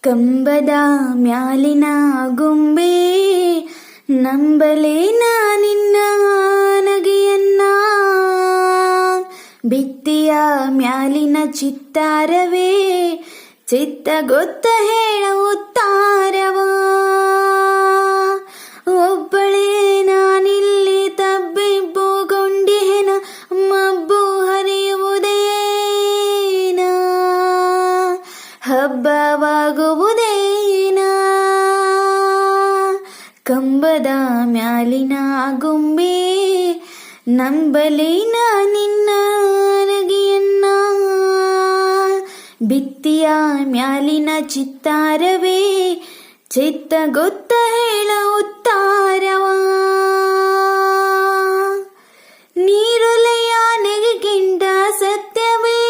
ಕಂಬದ ಮ್ಯಾಲಿನ ಗೊಂಬೆ ನಂಬಲೇನ ನಿನ್ನ ನಗೆಯನ್ನ, ಭಿತ್ತಿಯ ಮ್ಯಾಲಿನ ಚಿತ್ತಾರವೇ ಚಿತ್ತ ಗೊತ್ತ ಹೇಳ ಉತ್ತಾರವ. ಒಬ್ಬಳೇ ನಾನಿಲ್ಲಿ ತಬ್ಬಿಬ್ಬುಗೊಂಡಿಹೆನ ಮಬ್ಬು ಹರಿಯುವುದೇನ, ಹಬ್ಬವಾಗುವುದೇನ. ಕಂಬದ ಮ್ಯಾಲಿನ ಗೊಂಬೆ ನಂಬಲೇನ ನಿನ್ನ ನಗೆಯನ್ನ, ಭಿತ್ತಿಯ ಮ್ಯಾಲಿನ ಚಿತ್ತಾರವೇ ಚಿತ್ತ ಗೊತ್ತ ಹೇಳ ಉತ್ತಾರವ. ನೀರೊಲೆಯ ನೆಗೆಗಿಂತ ಸತ್ಯವೇ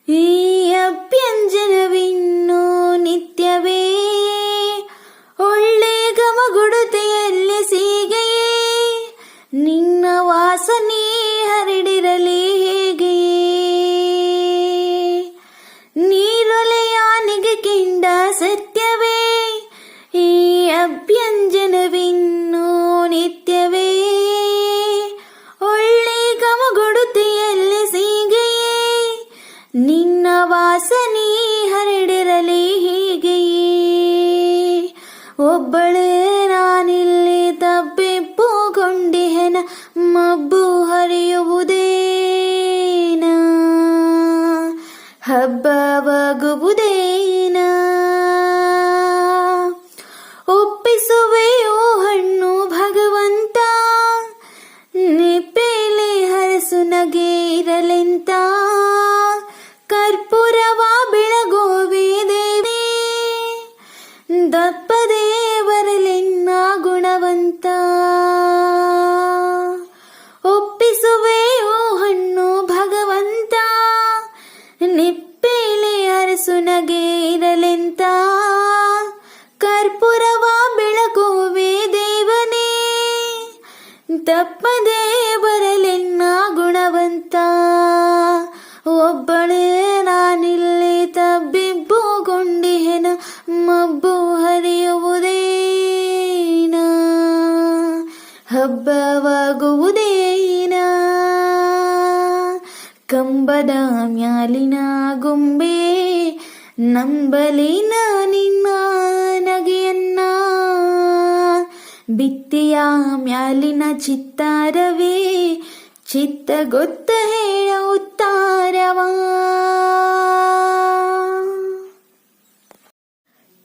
ಈ ಅಭ್ಯಂಜನವಿನ್ನೂ ನಿತ್ಯವೇ, ಒಳ್ಳೆ ಗಮಗುಡುತೆಯಲ್ಲಿ ಸೀಗೆಯೇ ನಿನ್ನ ವಾಸನೆ ಹರಡಿರಲಿ ಹೇಗೆಯೇ. ನೀರೊಲೆಯ ನೆಗೆಗಿಂತ ಸತ್ಯವೇ ಈ ಅಭ್ಯಂಜನವಿನ್ನೂ ನಿತ್ಯವೇ, ಒಳ್ಳೆ ಗಮಗುಡುತೆಯಲ್ಲಿ ಸೀಗೆಯೇ ನಿನ್ನ ವಾಸನೆ ಹರಡಿರಲಿ ಹೀಗೆಯೇ. ಒಬ್ಬಳೇ ನಾನಿಲ್ಲಿ ತಬ್ಬಿಬ್ಬುಗೊಂಡಿಹೆನ ಮಬ್ಬು ಹರಿಯುವುದೇನ, ಹಬ್ಬವಾಗುವುದೇನ. ಒಪ್ಪಿಸುವೆಯೋ ಹಣ್ಣು ಭಗವಂತ, ನಿಪ್ಪೇಲೆ ಹರಸು ನಗೆ ಇರಲೆಂತ, ಕರ್ಪೂರವ ಬೆಳಗೋವೆ ದೇವಿ ದಪ್ಪದೇ ಬರಲೆನ್ನ ಗುಣವಂತ. ಒಪ್ಪಿಸುವೆಯೋ ಹಣ್ಣು ಭಗವಂತ, ನಿಪ್ಪೇಲೆ ಹರಸು ನಗೆ ಇರಲೆಂತ, ಕರ್ಪೂರವ ಬೆಳಗೋವೆ ದೇವನೇ ತಪ್ಪದೇ ಬರಲೆನ್ನ ಗುಣವಂತ. ಒಬ್ಬಳೇ ನಾನಿಲ್ಲಿ ತಬ್ಬಿಬ್ಬುಗೊಂಡಿಹೆನ ಮಬ್ಬು ಹರಿಯುವುದೇನ, ಹಬ್ಬವಾಗುವುದೇನ. ಕಂಬದ ಮ್ಯಾಲಿನ ಗೊಂಬೆ ನಂಬಲೇನ ನಿನ್ನ ನಗೆಯನ್ನ, ಭಿತ್ತಿಯ ಮ್ಯಾಲಿನ ಚಿತ್ತಾರವೇ ಚಿತ್ತ ಗೊತ್ತ ಹೇಳ ಉತ್ತಾರವ.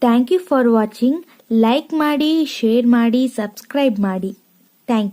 Thank you for watching. Like ಮಾಡಿ, ಶೇರ್ ಮಾಡಿ, ಸಬ್ಸ್ಕ್ರೈಬ್ ಮಾಡಿ. Thank you.